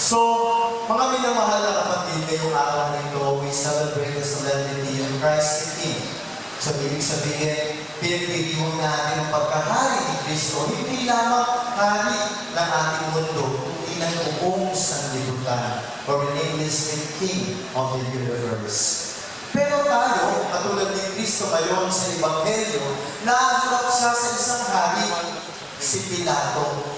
So, mga minamahal na kapatid, ngayong araw na ito, we celebrate the solemnity of Christ the King. So, ibig sabihin, pinagdiriwang natin ang pagkahari ni Kristo, hindi lamang hari ng ating mundo, kundi ng buong sanlibutan, or the nameless King of the universe. Pero tayo, katulad ni Kristo ngayon sa Ebanghelyo, naharap siya sa isang hari, si Pilato.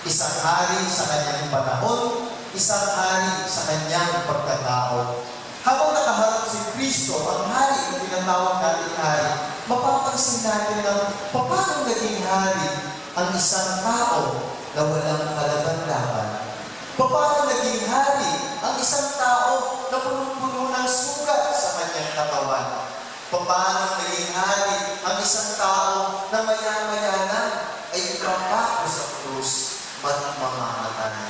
Isang hari sa kanyang panahon, isang hari sa kanyang pagkatao. Habang nakaharap si Kristo, ang hari na tinatawag natin hari, mapapansin natin na paano naging hari ang isang tao na walang kalaban-laban. Paano naging hari ang isang tao na punong-puno ng sugat sa kanyang katawan. Paano naging hari ang isang tao na maya-maya na ay ipapako sa krus at mamamatay.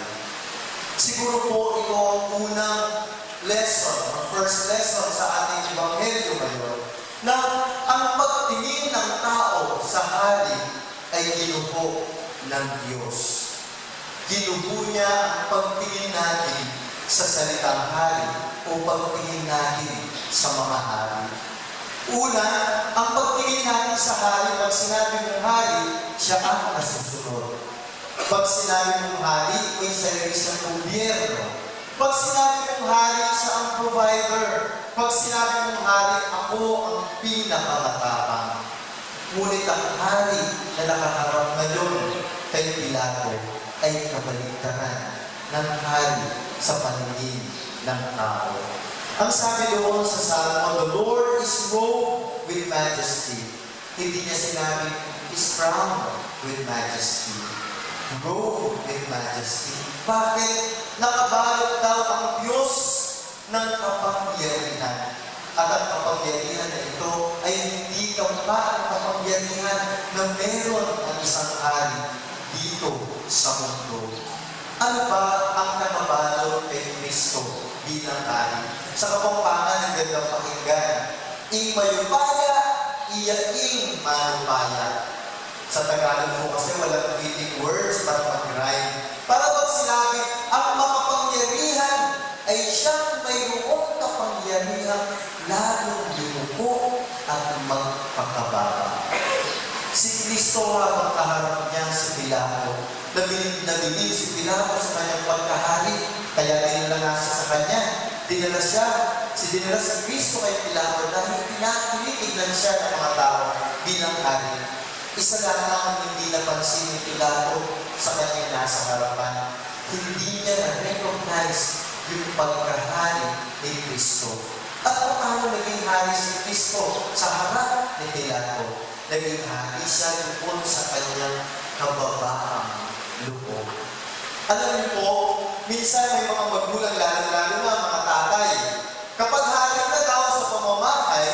Siguro po ito ang unang lesson, ang first lesson sa ating Ebanghelyo ngayon, na ang pagtingin ng tao sa hari ay ginuho ng Diyos. Ginuho niya ang pagtingin natin sa salitang hari o pagtingin natin sa mga hari. Una, ang pagtingin natin sa hari, pag sinabi mong hari, siya ang nasusunod. Pag sinabi mong hari, may sarili siyang gobyerno. Pag sinabi mong hari, siya ang provider. Pag sinabi mong hari, ako ang pinakamatapang. Ngunit ang hari na nakaharap ngayon kay Pilato ay kabaligtaran ng hari sa paningin ng tao. Ang sabi doon sa Salmo, the Lord is robed with majesty. Hindi niya sinabi, is crowned with majesty. Robed with majesty. Bakit? Nakabalot daw ang Diyos ng kapangyarihan. At ang kapangyarihan na ito ay hindi kampa ang kapangyarihan na meron ang isang hari dito sa mundo. Ano ba ang nakabalot kay Kristo bilang hari? Sa Kapampangan, ang gandang pakinggan. Ing mayupaya, ing manupaya. Sa Tagalog po kasi walang fitting words para mag-rhyme. Para pag sinabi, ang makapangyarihan ay siyang mayroong kapangyarihan lalong lumuko at magpakababa. Si Kristo habang kaharap niya si Pilato, nabilib si Pilato sa kanyang pagkahari, kaya dinala siya sa kanya. Dinala si Kristo kay Pilato dahil tinitignan siya ng mga tao bilang hari. Isa lang ang hindi napansin ni Pilato sa kanyang nasa harapan. Hindi niya na-recognize yung pagkahari ni Kristo. At paano naging hari si Kristo sa harap ni Pilato? Naging hari siya doon sa kanyang kababaang loob. Alam niyo po, minsan may mga magulang, lalo na mga tatay. Kapag hari na daw sa pamamahay,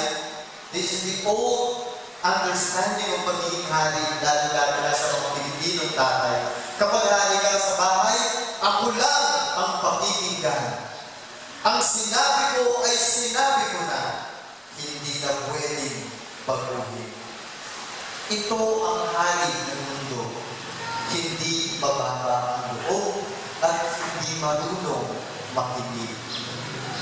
this is the old understanding of pagiging hari, lalo na sa mga Pilipinong tatay. Kapag hari ka sa bahay, ako lang ang pakikinggan. Ang sinabi ko ay sinabi ko na, hindi na pwedeng baguhin. Ito ang hari ng mundo. Hindi mababa ang loob at hindi marunong makinig.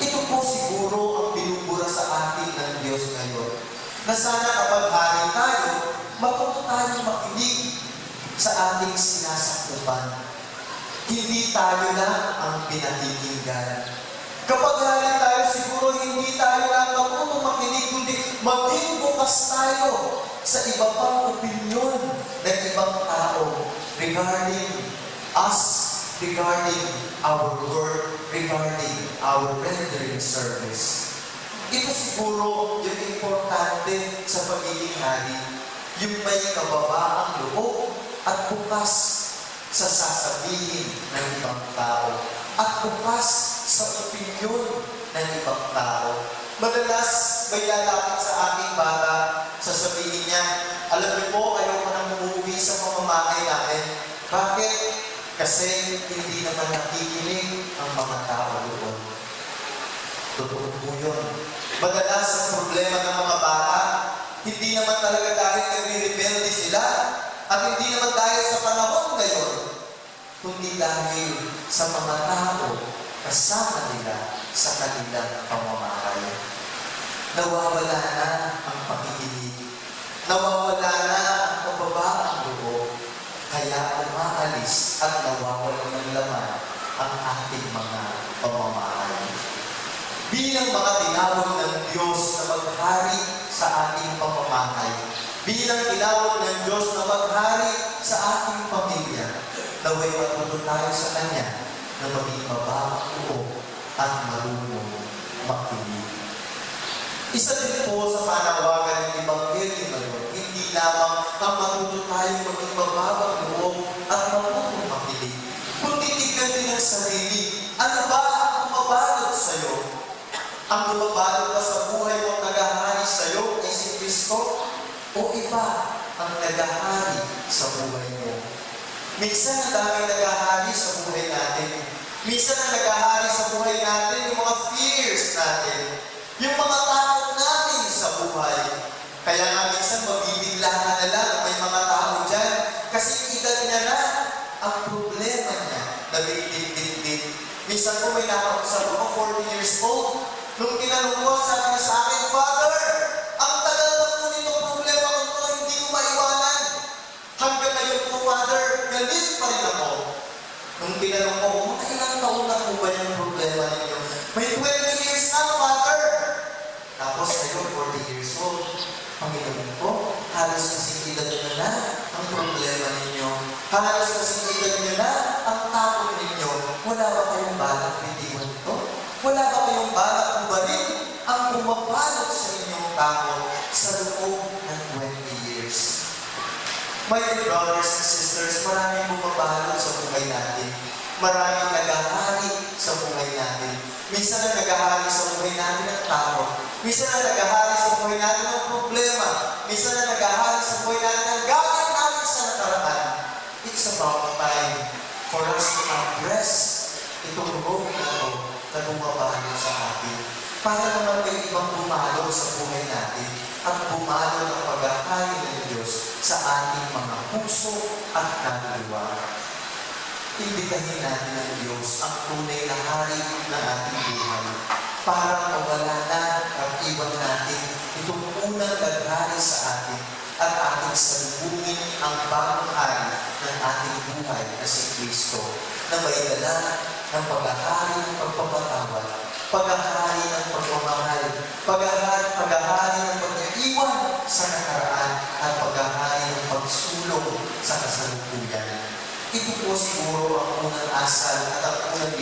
Ito po siguro ang binubura sa atin ng Diyos ngayon. Na sana kapag hari tayo, matuto tayo makinig sa ating sinasakupan. Hindi tayo lang ang pinakikinggan. Kapag hari tayo, siguro hindi tayo lang matuto makinig, kundi maging bukas tayo sa iba pang opinyon ng ibang tao regarding us, regarding our work, regarding our rendering service. Ito siguro yung importante sa pagiging hari, yung may kababaang loob at bukas sa sasabihin ng ibang tao at bukas sa opinyon ng ibang tao. Madalas may lalapit sa aking bata, sasabihin niya, alam niyo po, ayoko nang umuwi sa pamamahay namin. Bakit? Kasi hindi naman nakikinig ang mga tao doon. Totoo po yun. Madalas ang problema ng mga bata, hindi naman talaga dahil nagre-rebelde sila at hindi naman dahil sa panahon ngayon, kundi dahil sa mga tao kasama nila sa kanilang pamamahay. Nawawala na ang pakikinig. Nawawala na ang kababaang loob. Kaya umaalis at nawawala ng laman ang ating mga pamamahay. Bilang mga tinawag ng Diyos na maghari sa ating pamamahay, bilang tinawag ng Diyos na maghari sa ating pamilya, naway matuto tayo sa Kanya na maging mababang loob at marunong makinig. Isa din po sa panawagan ng Ebanghelyo ngayon, hindi lamang ang matuto tayong maging mababang loob at marunong makinig, kundi tignan din ang sarili. Ano ba ang bumabalot sa iyo? Ang bumabalot ba sa buhay mo naghahari sa iyo ay si Kristo? O iba ang naghahari sa buhay mo? Minsan ang daming naghahari sa buhay natin. Minsan ang naghahari sa buhay natin yung mga fears natin, yung mga takot natin sa buhay. Kaya nga minsan mabibigla ka na lang may mga tao dyan kasi edad niya na ang problema niya na bit-bit-bit. Minsan po may nakausap ako, 40 years old. Nung tinanong ko, sabi niya sa akin, Father, ang tagal na po nitong problema ko ito, hindi ko maiwanan. Hanggang ngayon po, Father, galit pa rin ako. Nung tinanong ko, mga ilang taon na po ba yung problema ninyo? May 20 years na, Father. Tapos ngayon, 40 years old. Panginoon po, halos kasing edad nyo na ang problema ninyo. Halos kasing edad nyo na ang takot ninyo. Wala ba kayong balak bitiwan ito? Wala ba kayong balak bumalik ang bumabalot sa inyong takot sa loob ng 20 years? My dear brothers and sisters, maraming bumabalot sa buhay natin. Maraming naghahari sa buhay natin. Minsan na naghahari sa buhay natin ang takot. Minsan na naghahari sa buhay natin ang problema. Minsan na naghahari sa buhay natin ang galing natin sa nakaraan. It's about time for us to address itong road na ito na bumabalot sa atin. Para naman may ibang bumalot sa buhay natin at bumalot ang paghahari ng Diyos sa ating mga puso at kaluluwa. Imbitahin natin ng Diyos ang tunay na hari ng ating buhay para mawala na at iwan natin itong unang naghari sa atin at ating salubungin ang bagong hari ng ating buhay na si Kristo na may dala ng paghahari ng pagpapatawad, paghahari ng pagmamahal, paghahari ng pag-iwan sa nakaraan at paghahari ng pagsulong sa kasalukuyan. Ito po siguro ang unang asal at ang unang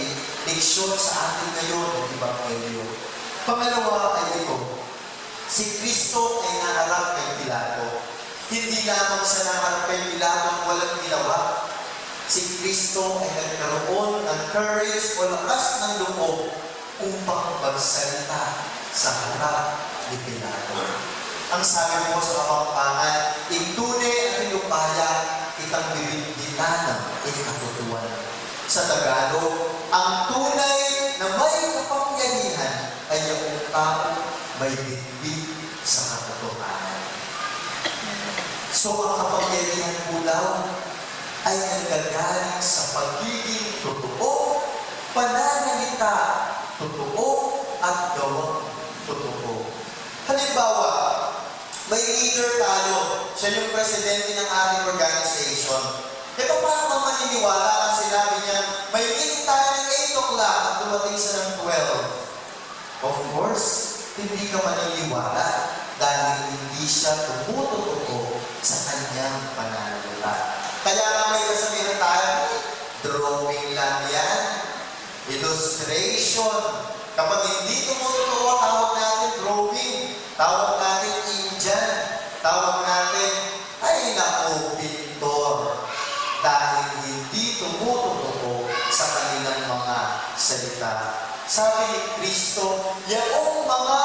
leksyon sa atin ngayon ng Ebanghelyo. Pangalawa ay ito, si Kristo ay naharap kay Pilato. Hindi lamang siya naharap kay Pilato ang walang ginawa. Si Kristo ay nagkaroon ng courage o lakas ng loob upang magsalita sa harap ni Pilato. Ang sabi mo sa Kapampangan, itune at inupaya itang bibigitanan ikatutuan. Sa Tagalog, ang tunay na may kapangyarihan ay yung tao may bitbit sa katotohanan. So ang kapangyarihan po daw ay nanggagaling sa pagiging totoo, pananalita, totoo, at gawang totoo. Halimbawa, may leader tayo, siya yung presidente ng ating organization. E paano ka maniniwala ang sinabi niya, may meeting tayo ng 8 o'clock at dumating siya ng 12? Of course, hindi ka maniniwala dahil hindi siya tumututo sa kanyang pananalita. Kaya nga may kasabihan tayo, drawing lang yan, illustration. Kapag hindi tumututo, tawag natin drawing, tawag natin Indian, tawag natin, ay naku, pintor. Dahil hindi tumututo sa kanilang mga salita. Sabi ni Kristo, yaong mga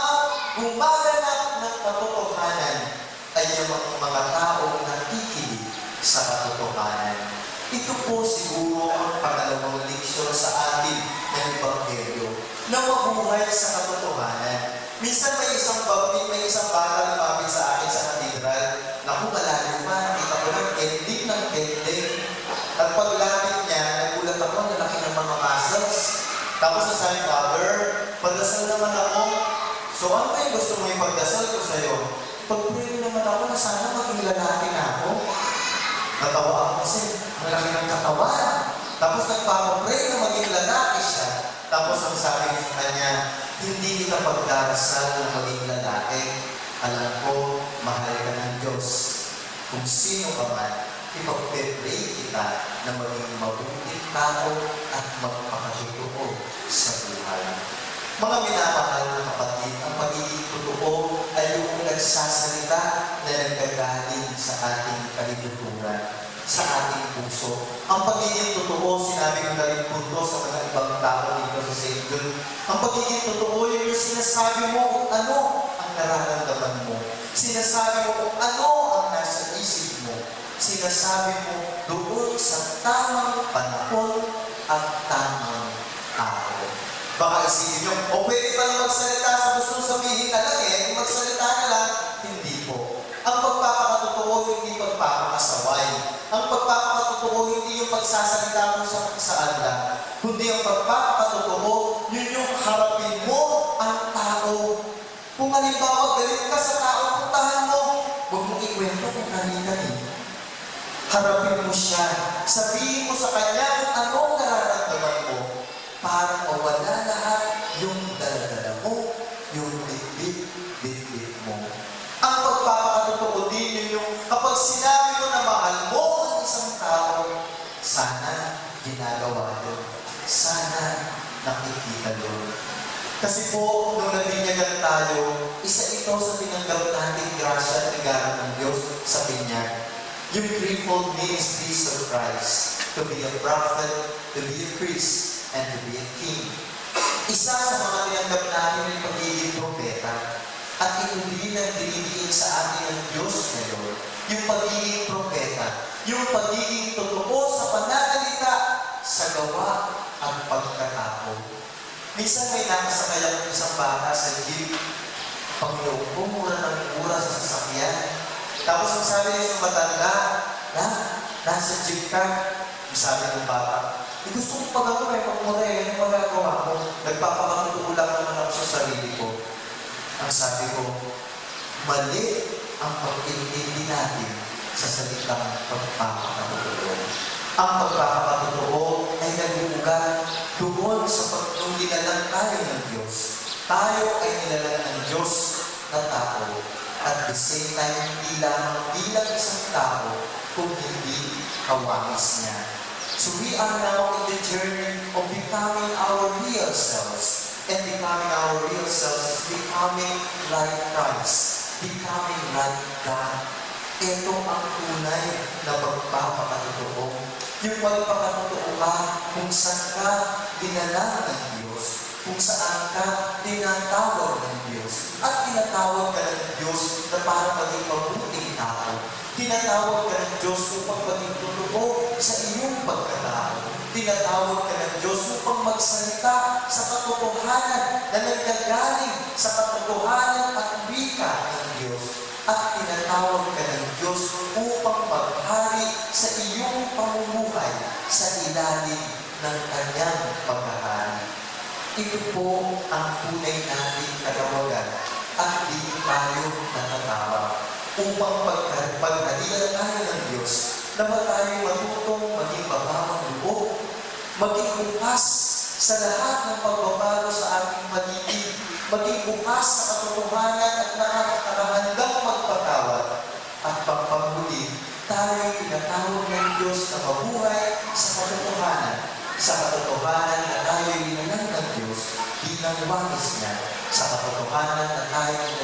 gumaganap ng katotohanan ay yung mga taong nakikinig sa katotohanan. Ito po siguro ang pangalawang leksyon sa atin ng Ebanghelyo na mabuhay sa katotohanan. Minsan may isang bata na lumapit sa akin sa katedral. Naku, malayo pa. Kita ko ng ending ng ending. At paglapit niya, nagulat ako na laki ng mga muscles. Tapos sabi, Father, pagdasal naman ako. So ano ba yung gusto mo yung pagdasal ko sa'yo? Pag-pray naman ako na sana maging lalaki na ako. Natawa ako kasi malaki ng katawan. Tapos nagpapapray na maging lalaki siya. Tapos ang sabi sa kanya, hindi kita pagdarasal na maging lalaki. Alam ko, mahal ka ng Diyos. Kung sino ka man, ipag-pray kita na maging mabuting tao at magpakatotoo sa buhay. Mga minamahal na kapatid, ang pagiging totoo ay yung nagsasalita na nanggagaling sa ating kalibuturan, sa ating puso. Ang pagiging totoo, sinabi ko na rin punto sa mga ibang tao dito sa St. Jude. Ang pagiging totoo, yung sinasabi mo kung ano ang nararamdaman mo. Sinasabi mo kung ano ang nasa isip mo. Sinasabi mo doon sa tamang panahon at tamang araw. Baka isipin nyo, o pwede pa lang magsalita sa gusto sabihin na lang kung magsalita na lang, hindi po. Ang pagpapakatotoo, hindi pagpapakasaway. Ang pagpapakatotoo, hindi yung pagsasalita mo sa saan lang. Kundi ang pagpapakatotoo, yun yung harapin mo ang tao. Kung halimbawa, galit ka sa tao, puntahan mo, huwag mong ikwento kung kani-kani. Harapin mo siya. Sabihin mo sa kanya kung anong nararamdaman mo. Para mawala lahat yung daladala mo, yung bitbit mo. Ang pagpapakatotoo din yun yung kapag sinabi mo na mahal mo ang isang tao, sana ginagawa yun. Sana nakikita yun. Kasi po, nung nabinyagan tayo, isa ito sa tinanggap natin grasya at regalo ng Diyos sa Pinyag. Yung threefold ministries of Christ, to be a prophet, to be a priest, and to be a king. Isa sa mga tinanggap natin ay pagiging propeta. At ito din ang dinidiin sa atin ng Diyos ngayon. Yung pagiging propeta. Yung pagiging totoo sa pananalita, sa gawa at pagkatao. Minsan may nakasakay ang isang bata sa jeep. Panginoon ko, mura ng mura sa sasakyan. Tapos ang sabi niya sa matanda, nasa jeep ka. Sabi ng bata, gusto ko pag ako may pagmura ano magagawa ko? Nagpapakatotoo lang naman ako sa sarili ko. Ang sabi ko, mali ang pag-intindi natin sa salitang pagpapakatotoo. Ang pagpapakatotoo ay nag-uugat doon sa pag-nilalang tayo ng Diyos. Tayo ay nilalang ng Diyos na tao. At the same time, hindi lamang bilang isang tao kung hindi kawangis niya. So we are now in the journey of becoming our real selves. And becoming our real selves is becoming like Christ. Becoming like God. Ito ang tunay na pagpapakatotoo. Yung magpakatotoo ka kung saan ka dinala ng Diyos. Kung saan ka tinatawag ng Diyos. At tinatawag ka ng Diyos na para maging mabuting tao. Tinatawag ka ng Diyos upang maging totoo sa iyong pagkatao. Tinatawag ka ng Diyos upang magsalita sa katotohanan na nagkagaling sa katotohanan at wika ng Diyos. At tinatawag ka ng Diyos upang maghari sa iyong pamumuhay sa ilalim ng kanyang paghahari. Ito po ang tunay nating katawagan at di tayo natatawag upang paghalilan tayo ng Diyos na ba tayo matutong maging mababang loob, maging bukas sa lahat ng pagbabago sa ating paligid, maging bukas sa katotohanan at nakakahandang magpatawad. At pagpamuli, tayo tinatawag ng Diyos na mabuhay sa katotohanan na tayo ay linalang ng Diyos bilang wangis niya, sa katotohanan na tayo